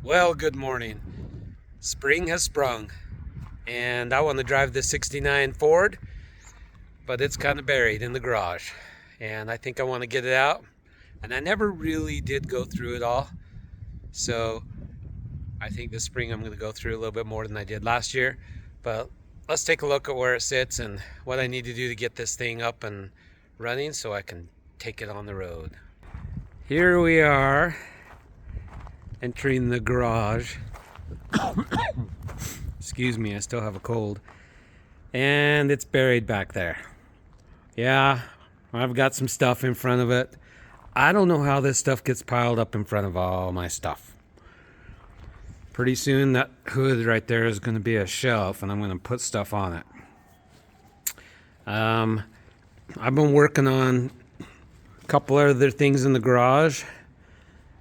Well, good morning. Spring has sprung, and I want to drive this 69 Ford, but it's kind of buried in the garage. And I think I want to get it out. And I never really did go through it all. So I think this spring I'm going to go through a little bit more than I did last year. But let's take a look at where it sits and what I need to do to get this thing up and running so I can take it on the road. Here we are entering the garage. Excuse me, I still have a cold. And it's buried back there. Yeah, I've got some stuff in front of it. I don't know how this stuff gets piled up in front of all my stuff. Pretty soon that hood right there is going to be a shelf and I'm going to put stuff on it. I've been working on a couple other things in the garage,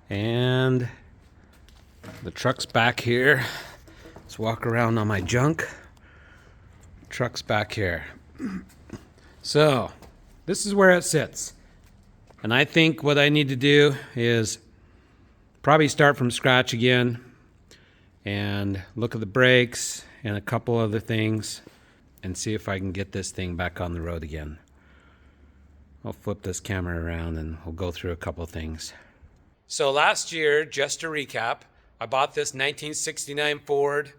and the truck's back here. Let's walk around on my junk. Truck's back here. So, this is where it sits. And I think what I need to do is probably start from scratch again and look at the brakes and a couple other things and see if I can get this thing back on the road again. I'll flip this camera around and we'll go through a couple of things. So last year, just to recap, I bought this 1969 Ford,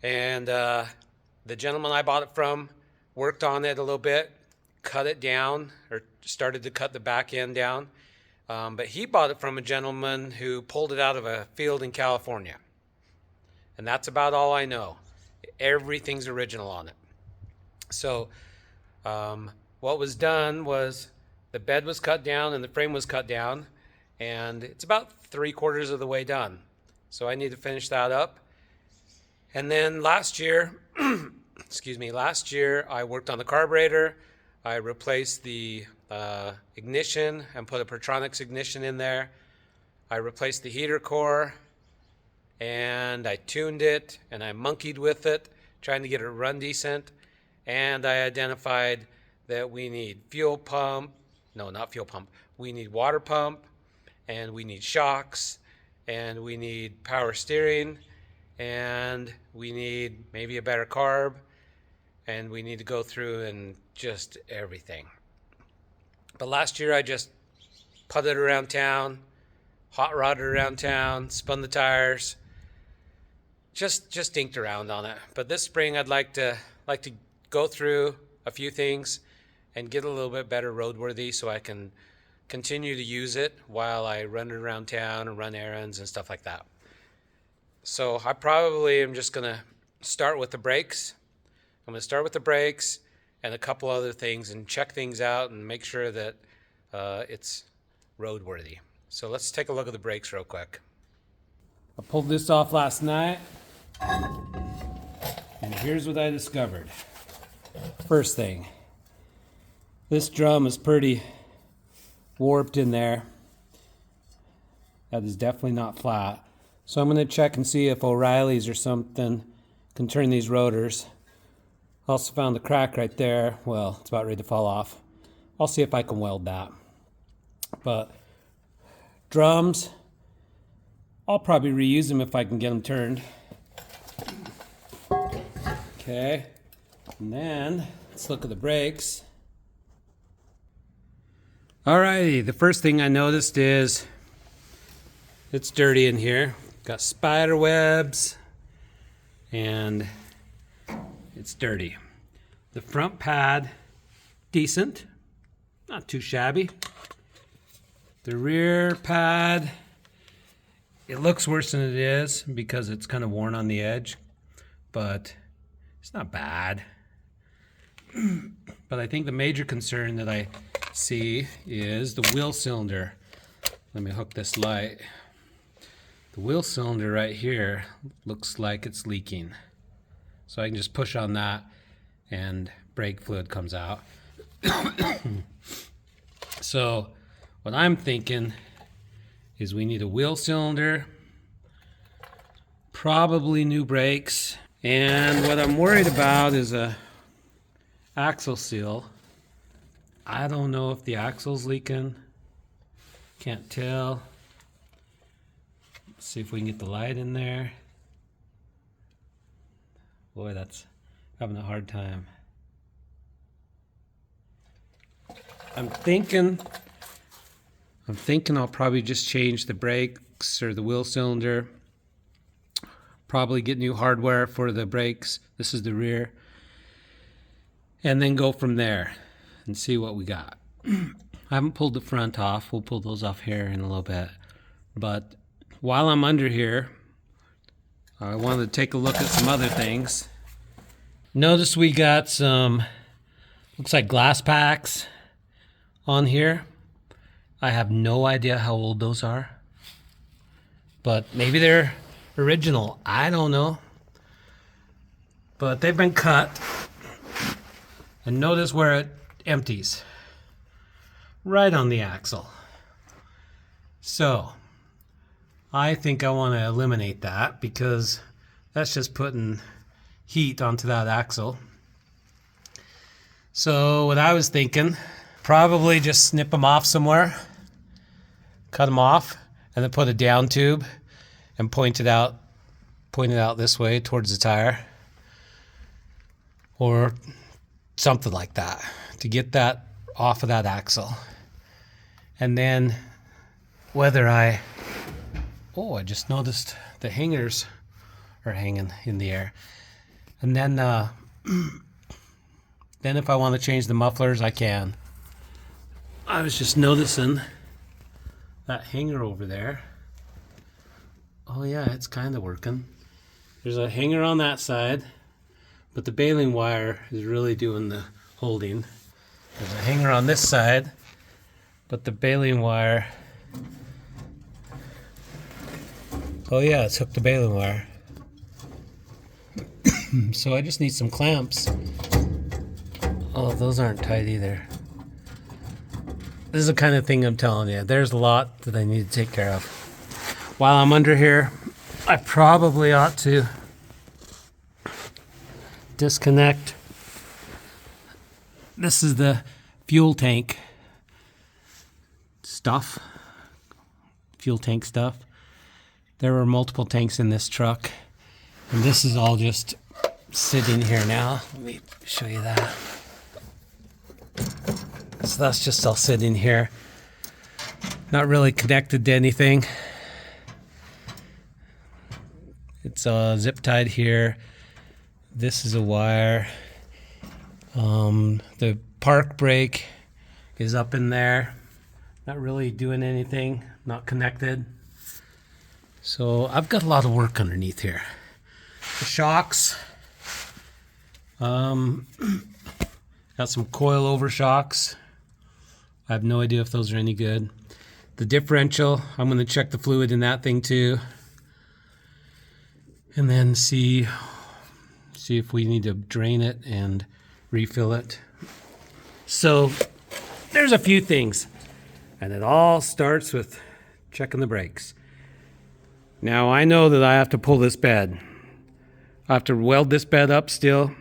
and the gentleman I bought it from worked on it a little bit, cut it down, or started to cut the back end down. But he bought it from a gentleman who pulled it out of a field in California. And that's about all I know. Everything's original on it. So what was done was the bed was cut down and the frame was cut down, and it's about 3/4 of the way done. So I need to finish that up. And then last year, last year I worked on the carburetor. I replaced the ignition and put a Pertronix ignition in there. I replaced the heater core, and I tuned it and I monkeyed with it, trying to get it run decent. And I identified that we need we need water pump, and we need shocks, and we need power steering, and we need maybe a better carb, and we need to go through and just everything. But last year I just putted around town, hot rodded around town, spun the tires, just dinked around on it. But this spring I'd like to go through a few things and get a little bit better roadworthy so I can continue to use it while I run it around town and run errands and stuff like that. So I probably am just gonna start with the brakes. I'm gonna start with the brakes and a couple other things and check things out and make sure that it's roadworthy. So let's take a look at the brakes real quick. I pulled this off last night, and here's what I discovered. First thing, this drum is pretty warped in there. That is definitely not flat. So I'm going to check and see if O'Reilly's or something can turn these rotors. Also found the crack right there. Well, it's about ready to fall off. I'll see if I can weld that. But drums, I'll probably reuse them if I can get them turned. Okay, and then let's look at the brakes. Alrighty, the first thing I noticed is it's dirty in here. Got spider webs and it's dirty. The front pad, decent, not too shabby. The rear pad, it looks worse than it is because it's kind of worn on the edge, but it's not bad. But I think the major concern that I see is the wheel cylinder. Let me hook this light. The wheel cylinder right here looks like it's leaking. So I can just push on that and brake fluid comes out. So what I'm thinking is we need a wheel cylinder, probably new brakes, and what I'm worried about is a axle seal. I don't know if the axle's leaking. Can't tell. See if we can get the light in there. Boy, that's having a hard time. I'm thinking I'll probably just change the brakes or the wheel cylinder. Probably get new hardware for the brakes. This is the rear. And then go from there and see what we got. I haven't pulled the front off. We'll pull those off here in a little bit. But while I'm under here, I wanted to take a look at some other things. Notice we got some, looks like glass packs on here. I have no idea how old those are. But maybe they're original. I don't know. But they've been cut. And notice where it empties. Right on the axle. So, I think I want to eliminate that because that's just putting heat onto that axle. So what I was thinking, probably just snip them off somewhere, cut them off, and then put a down tube and point it out this way towards the tire. Or something like that to get that off of that axle. And then I just noticed the hangers are hanging in the air. And then if I want to change the mufflers, I can. I was just noticing that hanger over there. Oh yeah, it's kind of working. There's a hanger on that side, but the baling wire is really doing the holding. There's a hanger on this side, but the baling wire, oh yeah, it's hooked to baling wire. So I just need some clamps. Oh, those aren't tight either. This is the kind of thing I'm telling you. There's a lot that I need to take care of. While I'm under here, I probably ought to disconnect. This is the fuel tank stuff. Fuel tank stuff. There were multiple tanks in this truck. And this is all just sitting here now. Let me show you that. So that's just all sitting here. Not really connected to anything. It's zip tied here. This is a wire. The park brake is up in there. Not really doing anything. Not connected. So I've got a lot of work underneath here. The shocks. Got some coil over shocks. I have no idea if those are any good. The differential, I'm going to check the fluid in that thing too. And then see if we need to drain it and refill it. So there's a few things. And it all starts with checking the brakes. Now I know that I have to pull this bed. I have to weld this bed up still,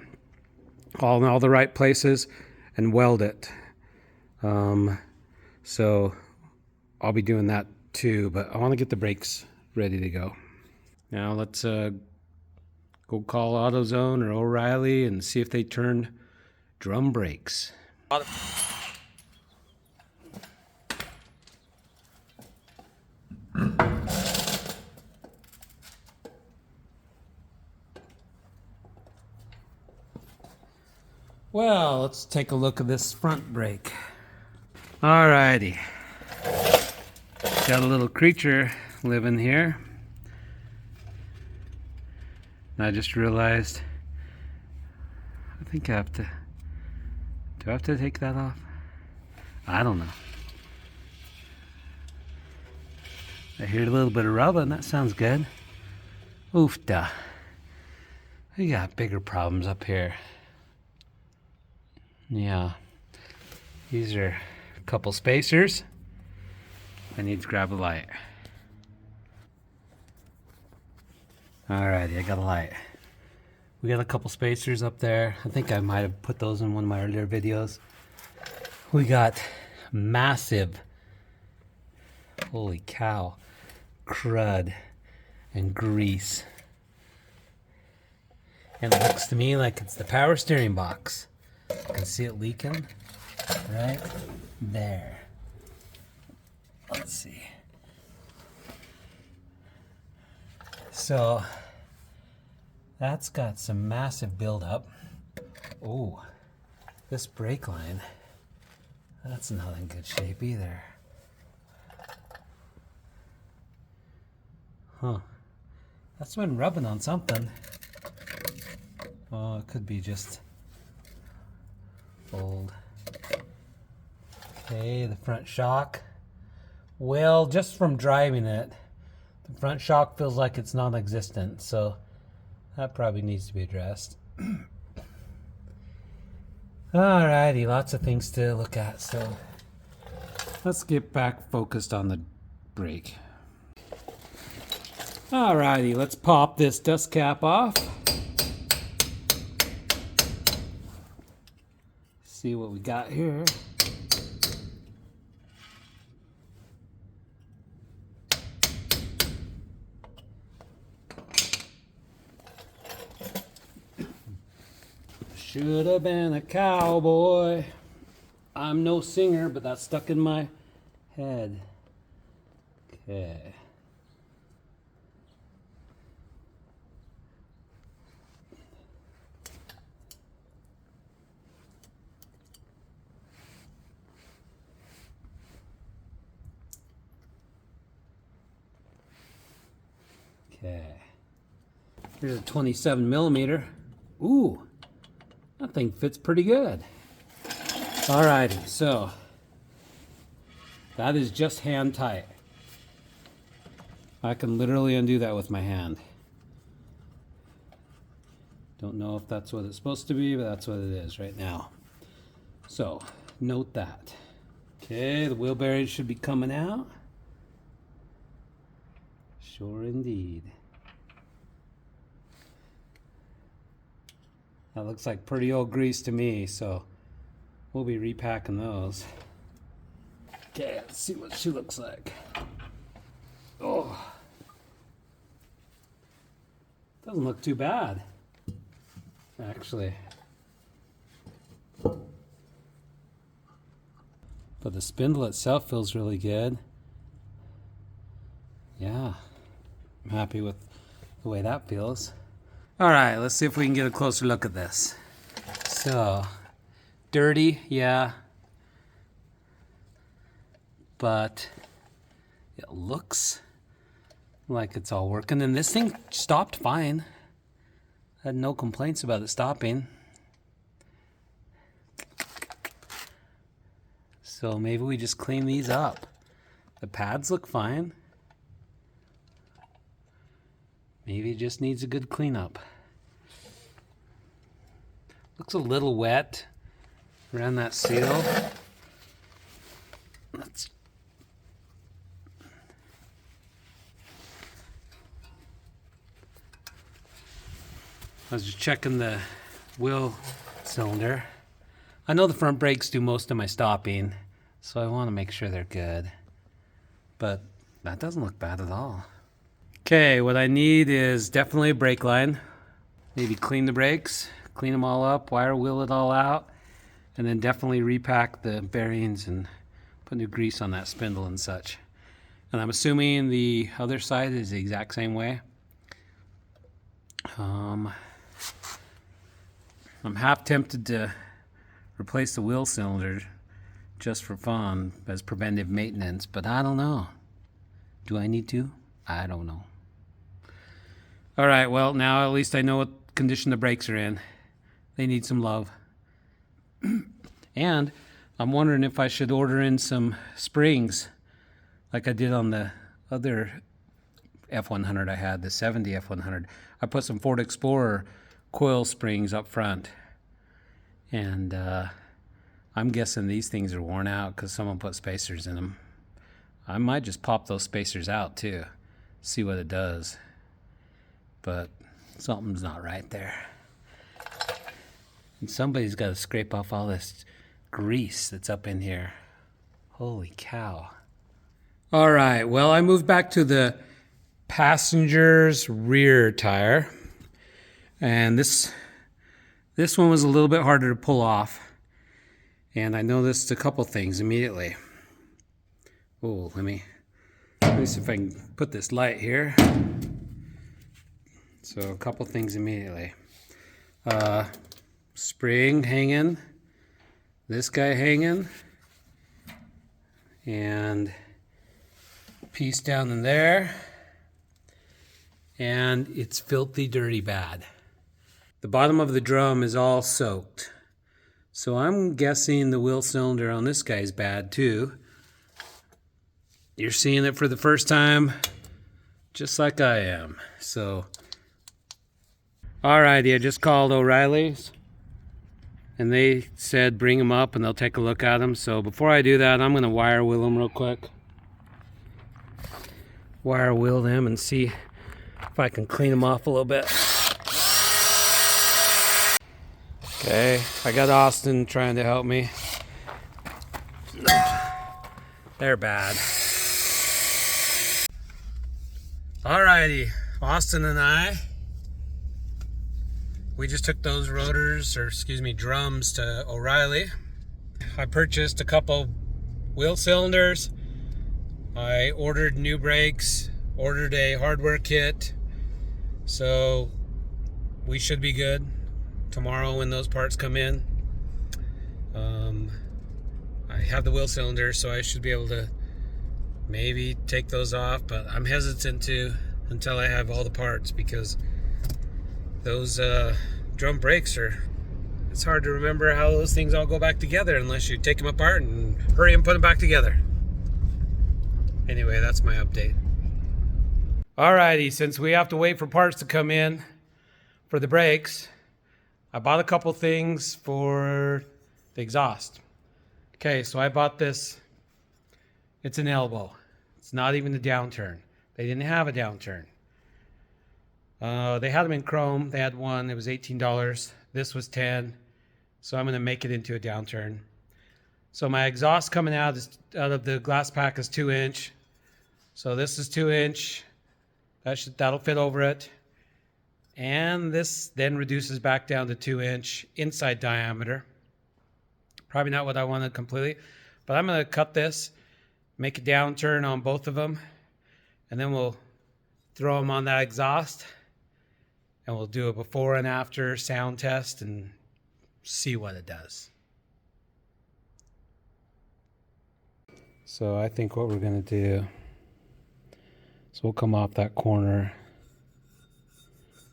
all in all the right places, and weld it. So I'll be doing that too, but I want to get the brakes ready to go. Now let's go call AutoZone or O'Reilly and see if they turn drum brakes. Well, let's take a look at this front brake. Alrighty. Got a little creature living here. And I just realized, I think I have to, do I have to take that off? I don't know. I hear a little bit of rubbing, that sounds good. Oofda. We got bigger problems up here. Yeah. These are a couple spacers. I need to grab a light. Alrighty, I got a light. We got a couple spacers up there. I think I might have put those in one of my earlier videos. We got massive, holy cow, crud and grease. And it looks to me like it's the power steering box. You can see it leaking right there. Let's see. So that's got some massive buildup. Oh, this brake line, that's not in good shape either. Huh. That's been rubbing on something. Oh, it could be just old. Okay, the front shock. Well, just from driving it, the front shock feels like it's non-existent, so that probably needs to be addressed. Alrighty, lots of things to look at, so let's get back focused on the brake. Alrighty, let's pop this dust cap off. See what we got here. Should have been a cowboy. I'm no singer, but that's stuck in my head. Okay. Okay. Here's a 27 millimeter. Ooh, that thing fits pretty good. Alrighty, so that is just hand tight. I can literally undo that with my hand. Don't know if that's what it's supposed to be, but that's what it is right now. So, note that. Okay, the wheel bearings should be coming out. Sure indeed. That looks like pretty old grease to me, so we'll be repacking those. Okay, let's see what she looks like. Oh, doesn't look too bad, actually. But the spindle itself feels really good. Yeah, I'm happy with the way that feels. All right, let's see if we can get a closer look at this. So, dirty, yeah. But it looks like it's all working. And this thing stopped fine. I had no complaints about it stopping. So maybe we just clean these up. The pads look fine. Maybe it just needs a good cleanup. Looks a little wet around that seal. I was just checking the wheel cylinder. I know the front brakes do most of my stopping, so I want to make sure they're good. But that doesn't look bad at all. Okay, what I need is definitely a brake line. Maybe clean the brakes, clean them all up, wire wheel it all out, and then definitely repack the bearings and put new grease on that spindle and such. And I'm assuming the other side is the exact same way. I'm half tempted to replace the wheel cylinder just for fun as preventive maintenance, but I don't know. Do I need to? I don't know. All right, well, now at least I know what condition the brakes are in. They need some love. And I'm wondering if I should order in some springs like I did on the other F100 I had, the 70 F100. I put some Ford Explorer coil springs up front. And I'm guessing these things are worn out because someone put spacers in them. I might just pop those spacers out too, see what it does. But something's not right there. And somebody's got to scrape off all this grease that's up in here. Holy cow. All right, well, I moved back to the passenger's rear tire. And this one was a little bit harder to pull off. And I noticed a couple things immediately. Oh, let me see if I can put this light here. So a couple things immediately. Spring hanging, this guy hanging, and piece down in there, and it's filthy dirty bad. The bottom of the drum is all soaked, so I'm guessing the wheel cylinder on this guy is bad too. You're seeing it for the first time, just like I am. So alrighty, I just called O'Reilly's and they said bring them up and they'll take a look at them. So before I do that, I'm gonna wire wheel them real quick. Wire wheel them and see if I can clean them off a little bit. Okay, I got Austin trying to help me. They're bad. Alrighty, Austin and we just took those rotors, or excuse me, drums to O'Reilly. I purchased a couple wheel cylinders. I ordered new brakes, ordered a hardware kit. So we should be good tomorrow when those parts come in. I have the wheel cylinder, so I should be able to maybe take those off, but I'm hesitant to until I have all the parts, because those drum brakes it's hard to remember how those things all go back together unless you take them apart and hurry and put them back together. Anyway, that's my update. Alrighty, since we have to wait for parts to come in for the brakes, I bought a couple things for the exhaust. Okay, so I bought this. It's an elbow. It's not even a downturn. They didn't have a downturn. They had them in chrome. They had one. It was $18. This was $10. So I'm going to make it into a downturn. So my exhaust coming out of the glass pack is 2-inch. So this is 2-inch. That'll fit over it. And this then reduces back down to 2-inch inside diameter. Probably not what I wanted completely, but I'm going to cut this, make a downturn on both of them, and then we'll throw them on that exhaust, and we'll do a before and after sound test and see what it does. So I think what we're going to do is we'll come off that corner.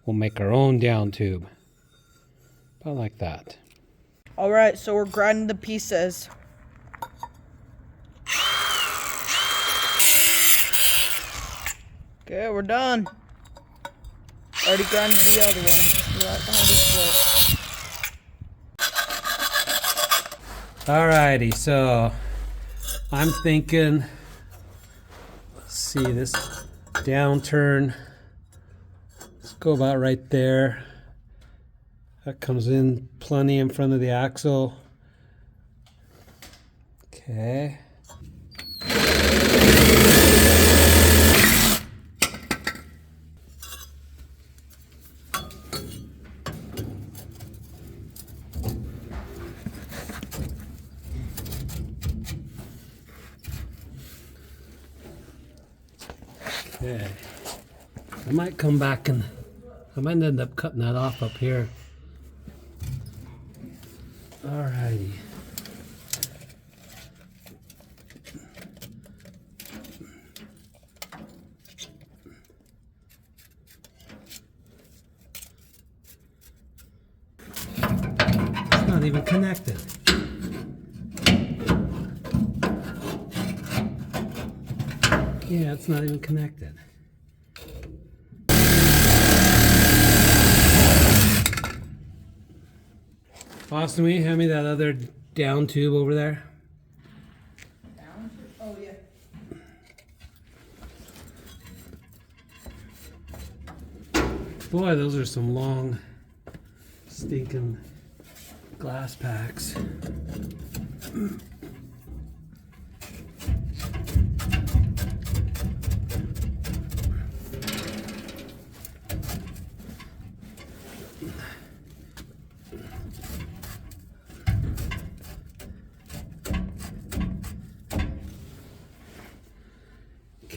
We'll make our own down tube. About like that. Alright, so we're grinding the pieces. Okay, we're done. Already grinded the other one. Right behind his foot. Alrighty, so I'm thinking, let's see, this downturn, let's go about right there. That comes in plenty in front of the axle. Okay. Okay. I might come back and I might end up cutting that off up here. Alrighty. It's not even connected. Yeah, it's not even connected. Austin, will you hand me that other down tube over there? Down? Oh, yeah. Boy, those are some long, stinking glass packs.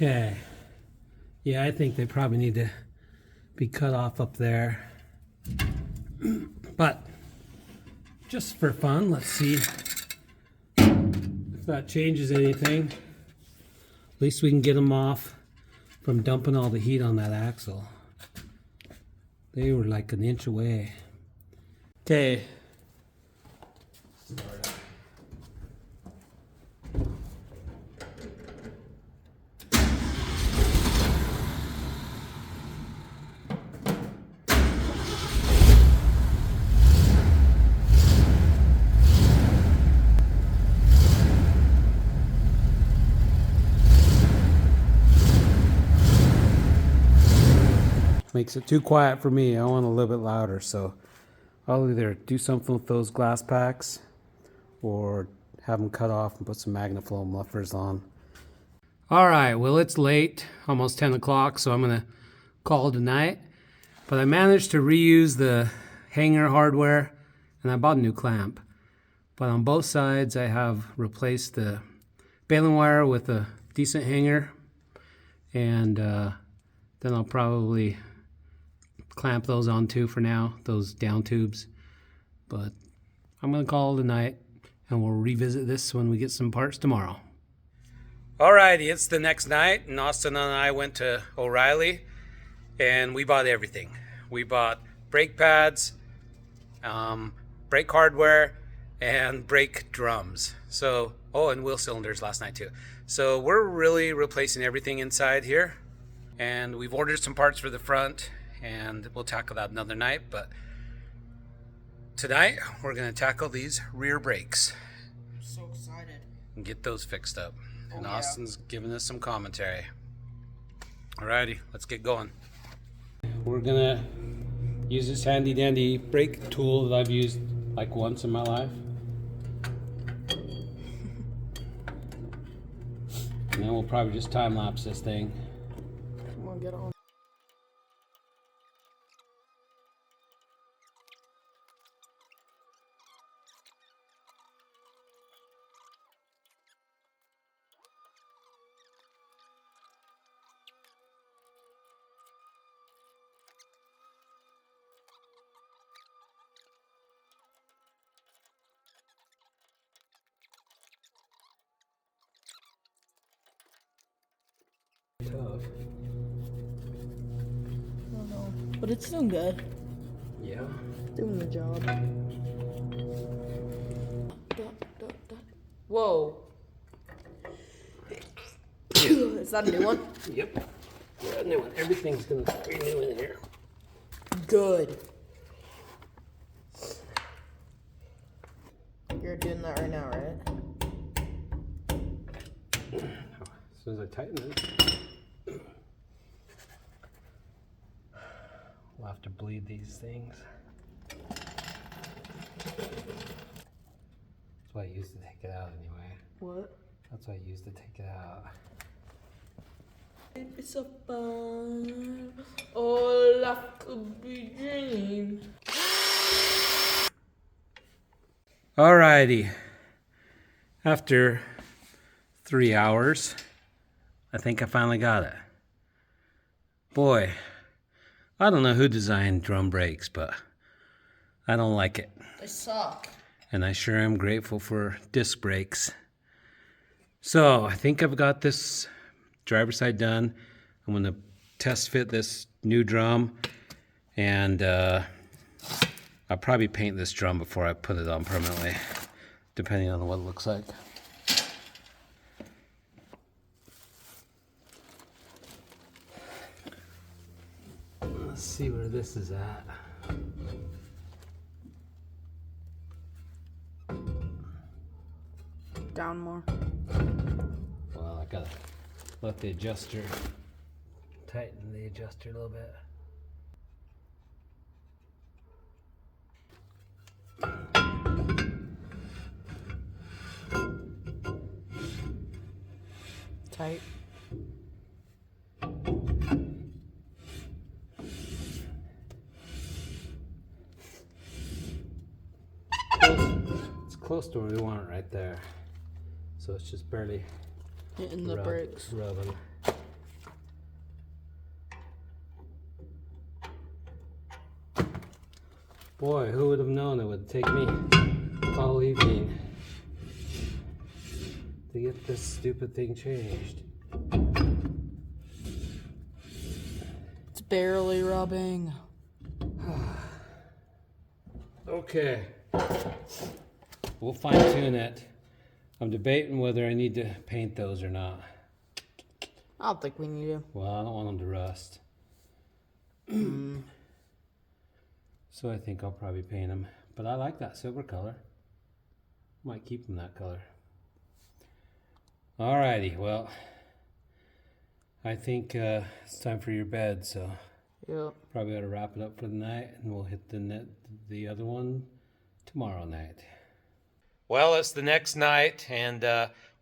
Okay. Yeah, I think they probably need to be cut off up there. But just for fun, let's see if that changes anything. At least we can get them off from dumping all the heat on that axle. They were like an inch away. Okay. Makes it too quiet for me. I want a little bit louder, so I'll either do something with those glass packs or have them cut off and put some MagnaFlow mufflers on. All right, well, it's late, almost 10 o'clock, so I'm gonna call it a night. But I managed to reuse the hanger hardware, and I bought a new clamp. But on both sides, I have replaced the baling wire with a decent hanger, and then I'll probably clamp those on too for now, those down tubes. But I'm gonna call it a night, and we'll revisit this when we get some parts tomorrow. Alrighty, it's the next night, and Austin and I went to O'Reilly, and we bought everything. We bought brake pads, brake hardware, and brake drums. So, oh, and wheel cylinders last night too. So we're really replacing everything inside here, and we've ordered some parts for the front, and we'll tackle that another night. But tonight we're going to tackle these rear brakes. I'm so excited. And get those fixed up. And yeah. Austin's giving us some commentary. Alrighty, let's get going. We're gonna use this handy dandy brake tool that I've used like once in my life. And then we'll probably just time lapse this thing. Come on, get on. Tough. I don't know. But it's doing good. Yeah. Doing the job. Whoa. Is that a new one? Yep. Yeah, new one. Everything's gonna be new in here. Good. You're doing that right now, right? As soon as I tighten it, we'll have to bleed these things. That's why I used to take it out anyway. What? That's why I used to take it out. It's so fun. All I could be dreaming. Alrighty. After 3 hours, I think I finally got it. Boy, I don't know who designed drum brakes, but I don't like it. They suck. And I sure am grateful for disc brakes. So I think I've got this driver's side done. I'm gonna test fit this new drum, and I'll probably paint this drum before I put it on permanently, depending on what it looks like. Let's see where this is at. Down more. Well, I gotta let the adjuster tighten the adjuster a little bit. Tight. It's close to where we want it right there. So it's just barely Hitting the brakes. rubbing. Boy, who would have known it would take me all evening to get this stupid thing changed. It's barely rubbing. Okay. We'll fine tune it. I'm debating whether I need to paint those or not. I don't think we need to. Well, I don't want them to rust. So I think I'll probably paint them. But I like that silver color. Might keep them that color. Alrighty, well, I think it's time for your bed, so Yep. probably ought to wrap it up for the night, and we'll hit the other one tomorrow night. Well, it's the next night, and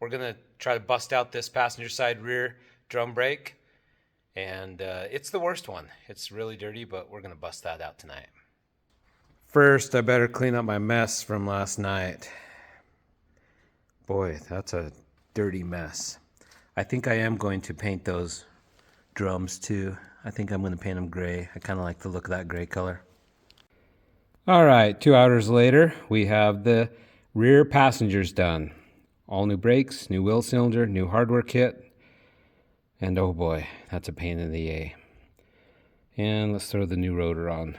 we're gonna try to bust out this passenger side rear drum brake, and it's the worst one. It's really dirty, but we're gonna bust that out tonight. First, I better clean up my mess from last night. Boy, that's a dirty mess. I think I am going to paint those drums too. I think I'm going to paint them gray. I kind of like the look of that gray color. All right, 2 hours later, we have the rear passengers done. All new brakes, new wheel cylinder, new hardware kit. And oh boy, that's a pain in the A. And let's throw the new rotor on.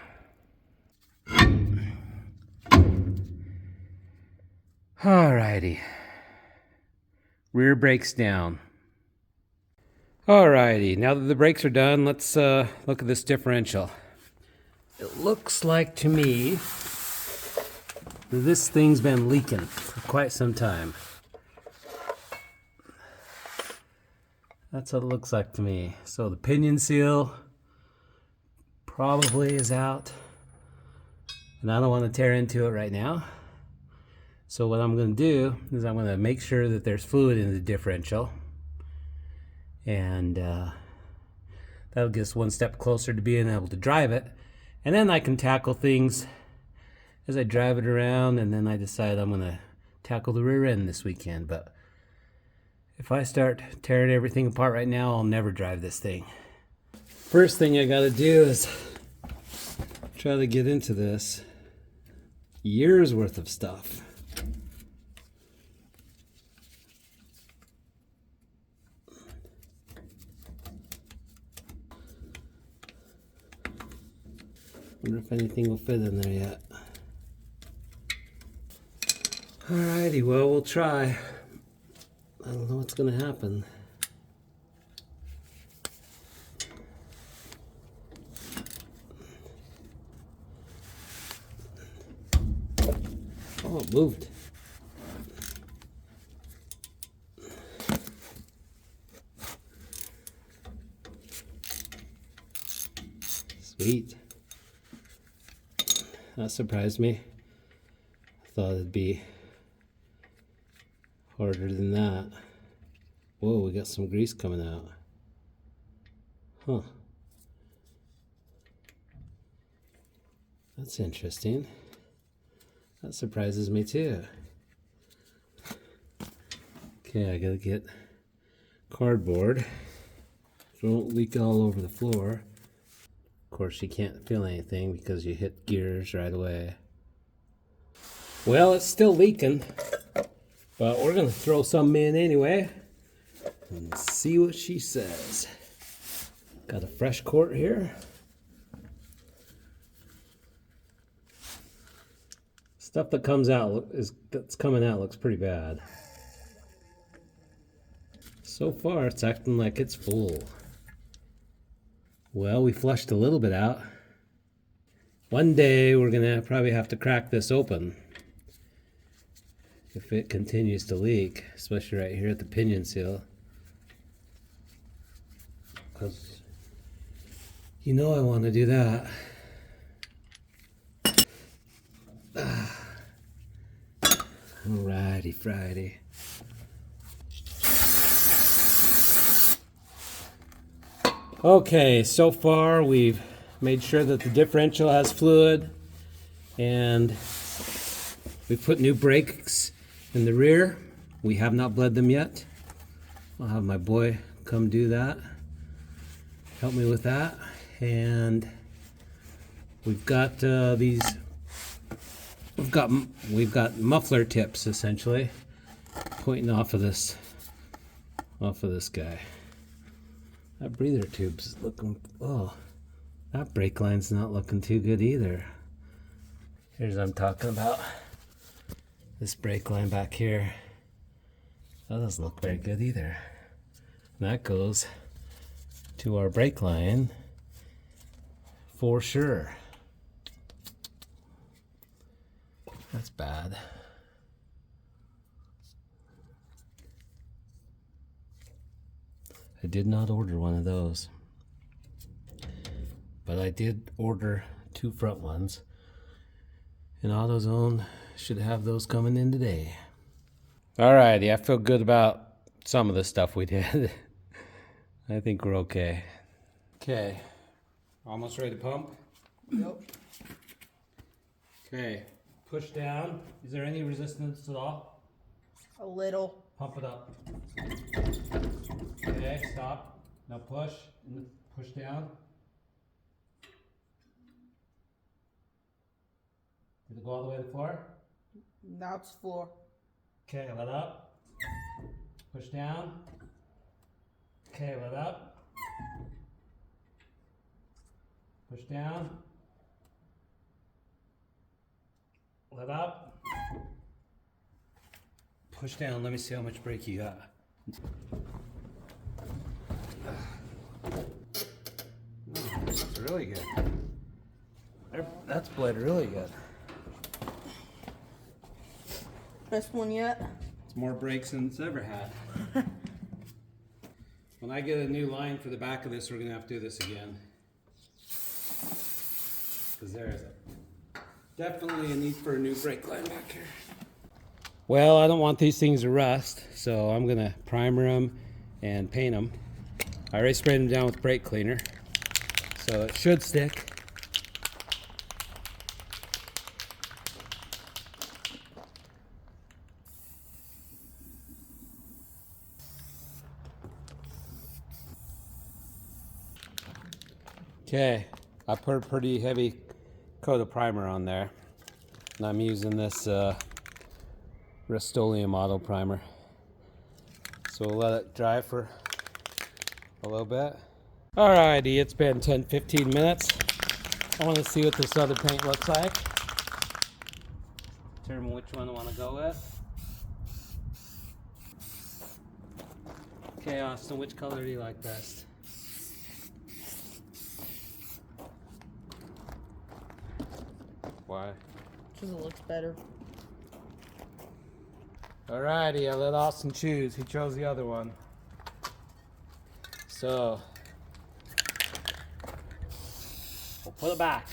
Alrighty. Rear brakes down. Alrighty, now that the brakes are done, let's look at this differential. It looks like to me that this thing's been leaking for quite some time. That's what it looks like to me. So the pinion seal probably is out, and I don't want to tear into it right now. So what I'm going to do is I'm going to make sure that there's fluid in the differential, and that'll get us one step closer to being able to drive it. And then I can tackle things as I drive it around, and then I decide I'm going to tackle the rear end this weekend. But if I start tearing everything apart right now, I'll never drive this thing. First thing I got to do is try to get into this years worth of stuff. Wonder if anything will fit in there yet. Alrighty, well, we'll try. I don't know what's gonna happen. Oh, it moved. Sweet. That surprised me. I thought it'd be harder than that. Whoa, we got some grease coming out. Huh. That's interesting. That surprises me too. Okay, I gotta get cardboard so it won't leak all over the floor. Of course, you can't feel anything because you hit gears right away. Well, it's still leaking, but we're gonna throw some in anyway and see what she says. Got a fresh quart here. Stuff that comes out that's coming out looks pretty bad. So far, it's acting like it's full. Well, we flushed a little bit out. One day we're gonna probably have to crack this open if it continues to leak, especially right here at the pinion seal. Because you know I want to do that. Alrighty, Friday. Okay, so far we've made sure that the differential has fluid, and we've put new brakes in the rear. We have not bled them yet. I'll have my boy come do that, help me with that. And we've got these we've got muffler tips essentially pointing off of this guy. That breather tube's looking, oh, that brake line's not looking too good either. Here's what I'm talking about. This brake line back here, that doesn't look very good either. And that goes to our brake line for sure. That's bad. I did not order one of those, but I did order 2 front ones, and AutoZone should have those coming in today. Alrighty, I feel good about some of the stuff we did. I think we're okay. Okay, almost ready to pump? Yep. Okay, push down. Is there any resistance at all? A little. Pump it up. Okay, stop. Now push. Push down. Did it go all the way to the floor? Now it's floor. Okay, let up. Push down. Okay, let up. Push down. Let up. Push down. Let me see how much brake you got. That's really good. That's bled really good. Best one yet? It's more brakes than it's ever had. When I get a new line for the back of this, we're going to have to do this again. Because there's definitely a need for a new brake line back here. Well, I don't want these things to rust, so I'm going to primer them and paint them. I already sprayed them down with brake cleaner, so it should stick. Okay, I put a pretty heavy coat of primer on there, and I'm using this Rust-Oleum Auto Primer. So we'll let it dry for a little bit. Alrighty, it's been 10-15 minutes. I want to see what this other paint looks like. Determine which one I want to go with. Okay, Austin, which color do you like best? Why? Because it looks better. Alrighty, I let Austin choose. He chose the other one. So, we'll put it back.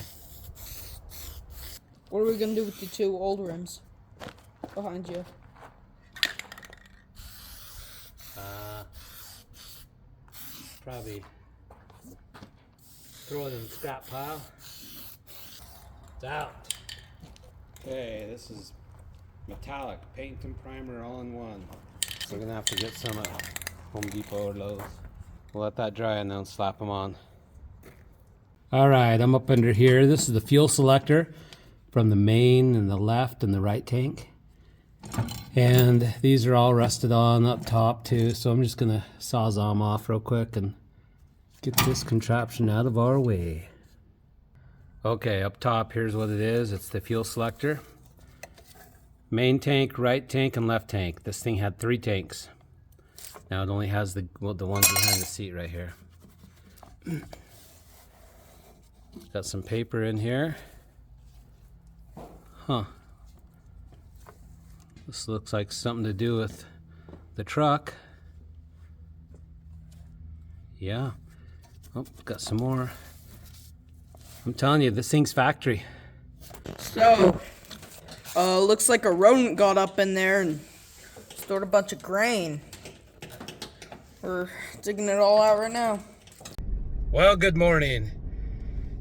What are we going to do with the 2 old rims behind you? Probably throw it in the scrap pile. It's out. Okay, this is metallic paint and primer all in one. So we're gonna have to get some at Home Depot or Lowe's. We'll let that dry and then slap them on. All right, I'm up under here. This is the fuel selector from the main and the left and the right tank. And these are all rusted on up top too, so I'm just gonna sawzall them off real quick and get this contraption out of our way. Okay, up top, here's what it is. It's the fuel selector. Main tank, right tank, and left tank. This thing had 3 tanks. Now it only has the ones behind the seat right here. Got some paper in here. Huh. This looks like something to do with the truck. Yeah. Oh, got some more. I'm telling you, this thing's factory. So, looks like a rodent got up in there and stored a bunch of grain. We're digging it all out right now. Well, good morning.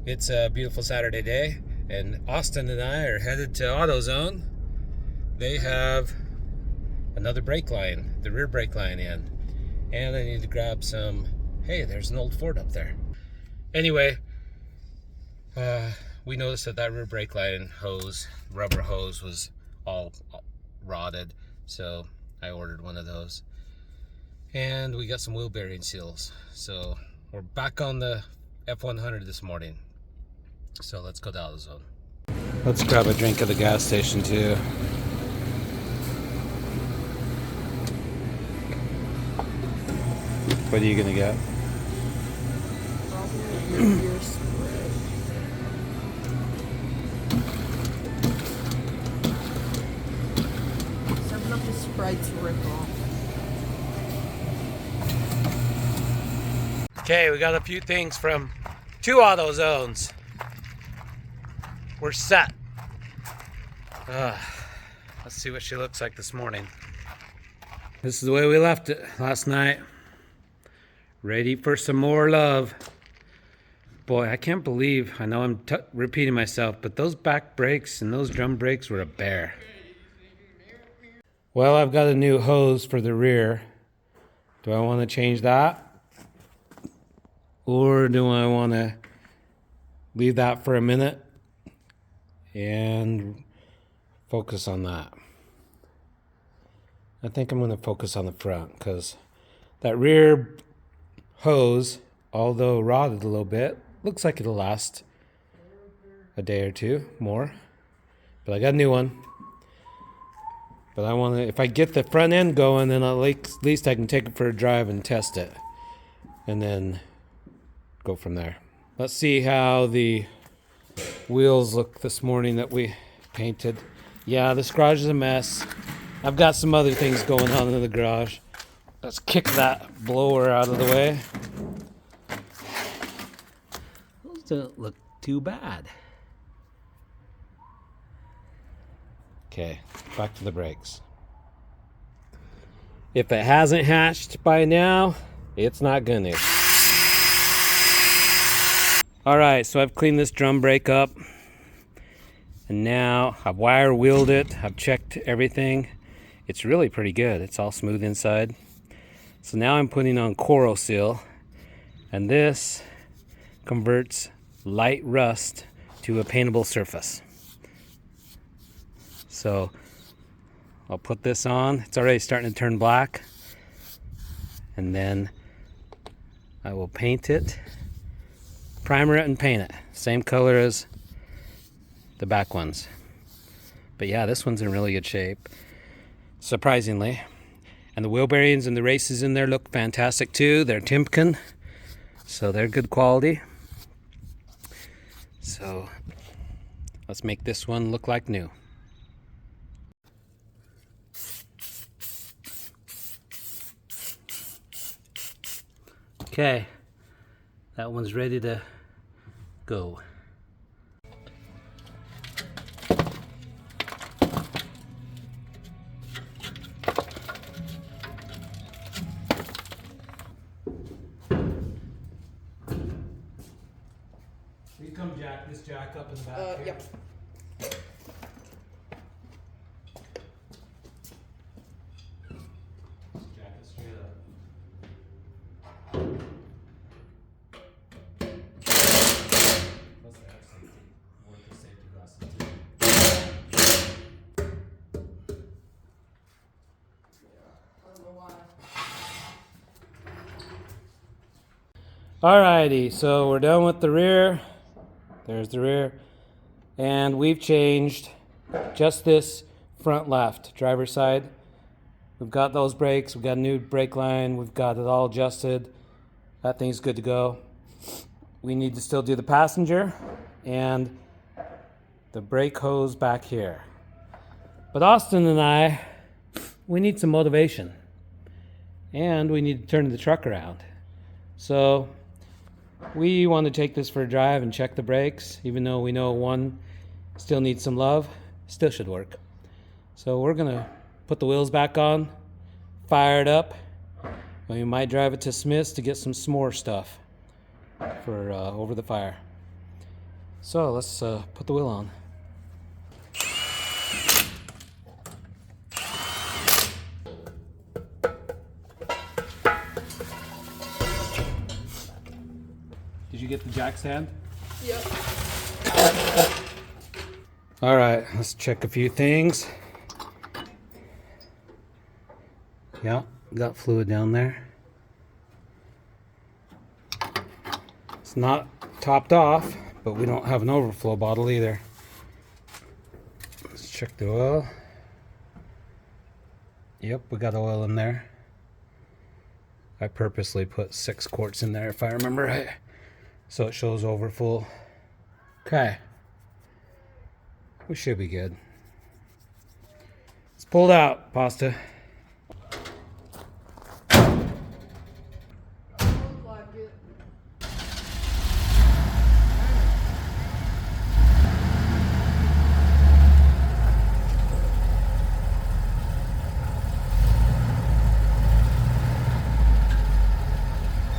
It's a beautiful Saturday day, and Austin and I are headed to AutoZone. They have another brake line, the rear brake line in. And I need to grab some, hey, there's an old Ford up there. Anyway, we noticed that rear brake line hose, rubber hose, was all rotted, so I ordered one of those. And we got some wheel bearing seals. So we're back on the F100 this morning. So let's go to AutoZone. Let's grab a drink at the gas station too. What are you gonna get? Probably beer spray. 7-Up is Sprite's ripoff. Okay, we got a few things from 2 AutoZones. We're set. Let's see what she looks like this morning. This is the way we left it last night. Ready for some more love. Boy, I can't believe, I know I'm repeating myself, but those back brakes and those drum brakes were a bear. Well, I've got a new hose for the rear. Do I want to change that? Or do I want to leave that for a minute and focus on that? I think I'm going to focus on the front, because that rear hose, although rotted a little bit, looks like it'll last a day or two more. But I got a new one. But I want to, if I get the front end going, then at least I can take it for a drive and test it. And then go from there. Let's see how the wheels look this morning that we painted. Yeah, this garage is a mess. I've got some other things going on in the garage. Let's kick that blower out of the way. Those don't look too bad. Okay, back to the brakes. If it hasn't hatched by now, it's not gonna. Alright, so I've cleaned this drum brake up. And now I've wire wheeled it. I've checked everything. It's really pretty good. It's all smooth inside. So now I'm putting on Coil seal. And this converts light rust to a paintable surface. So I'll put this on. It's already starting to turn black. And then I will paint it, primer it, and paint it. Same color as the back ones. But yeah, this one's in really good shape, surprisingly. And the wheel bearings and the races in there look fantastic too. They're Timken, so they're good quality. So let's make this one look like new. Okay, that one's ready to go. You come jack this jack up in the back here. Yep. Jack it straight up. Plus the air safety. Worth the safety glasses too. Alrighty, so we're done with the rear. There's the rear. And we've changed just this front left, driver's side. We've got those brakes, we've got a new brake line, we've got it all adjusted. That thing's good to go. We need to still do the passenger and the brake hose back here. But Austin and I, we need some motivation. And we need to turn the truck around. So we want to take this for a drive and check the brakes, even though we know one still needs some love, still should work. So we're gonna put the wheels back on, fire it up, and we might drive it to Smith's to get some s'more stuff for over the fire. So let's put the wheel on. Did you get the jack stand? Yep. All right, let's check a few things. Yeah, got fluid down there. It's not topped off, but we don't have an overflow bottle either. Let's check the oil. Yep, we got oil in there. I purposely put 6 quarts in there if I remember right, so it shows over full. Okay, we should be good. It's pulled out, pasta.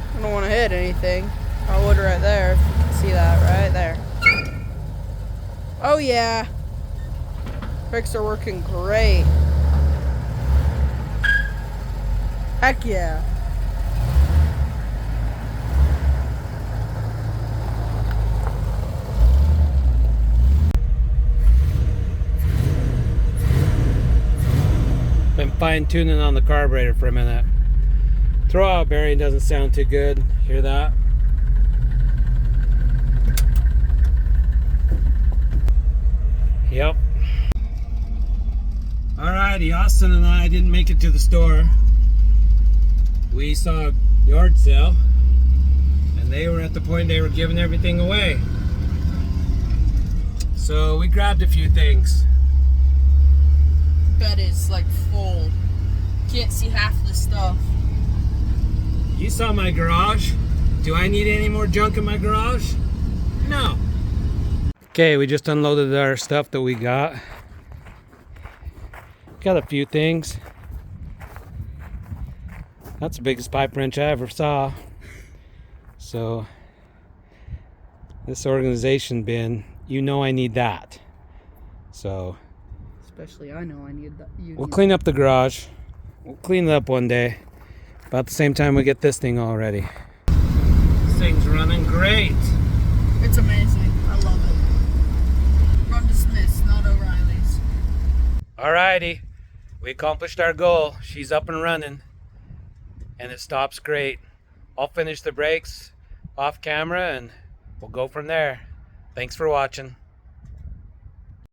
I don't want to hit anything. I would right there, if you can see that right there. Oh yeah. Brakes are working great. Heck yeah. Been fine tuning on the carburetor for a minute. Throwout bearing doesn't sound too good. Hear that? Yep. Alrighty, Austin and I didn't make it to the store. We saw a yard sale, and they were at the point they were giving everything away. So we grabbed a few things. Bed is like full. Can't see half the stuff. You saw my garage. Do I need any more junk in my garage? No. Okay, we just unloaded our stuff that we got. Got a few things. That's the biggest pipe wrench I ever saw. So, this organization bin, you know I need that. So, Especially I know I need that. we'll clean up the garage. We'll clean it up one day. About the same time we get this thing all ready. This thing's running great. It's amazing. I love it. Run to Smith's, not O'Reilly's. Alrighty, we accomplished our goal. She's up and running, and it stops great. I'll finish the brakes off camera and we'll go from there. Thanks for watching.